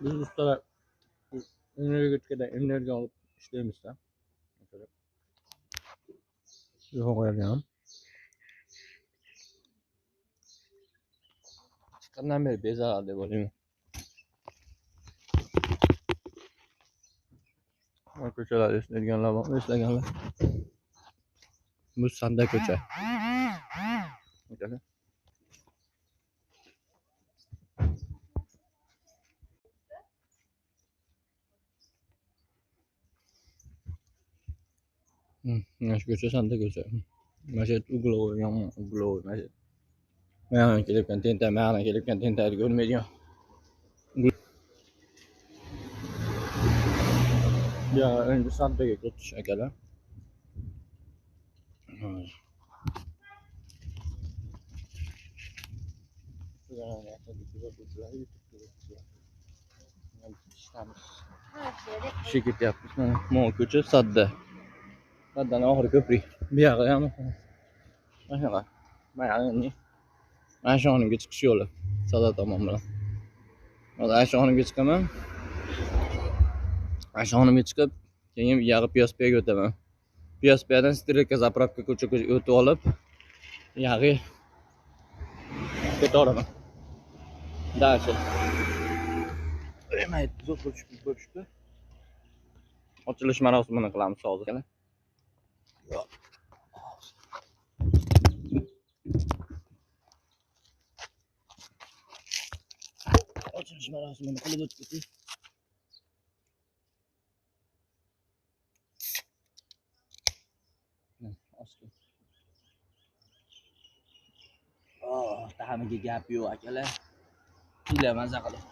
Biz ustalar energetikada energiya olib ishlaymiz-da. Yo'q qo'ygan. Chiqqandan beri bezarar deb o'ylayman. Ko'chalar eslaydiganlar bor, eslaganlar. Bu Sanda ko'cha. Mana shu ko'cha Sanda ko'cha. Mana shu Uglovoy, yomon Uglovoy mana shu. Mana kelibgan tenta, mana kelibgan tentani ko'rmaydigan. Ya endi Sandaga o'tish akalar. Ishga ketyapmiz. Mana ko'cha Sadda. Saddan oxiri ko'prik. Bu yog'i ham mana shunaqa. Mana shu xonimga chiqish yo'li. Sada tomon bilan. Hozir shu xonimga chiqaman. Mana shu xonimga chiqib, keyin bu yog'i Piyospaga o'taman. Piyospadan Strelka zapravka ko'chaga o'tib olib, yog'i ketaman. Dальше. Mayt, zo'r bo'lishdi. Ochilish marosimini qilamiz hozir. Ochilish marosimini qilib o'tdik. Tahamiga gap yo'q akalar. Ila maza qilib.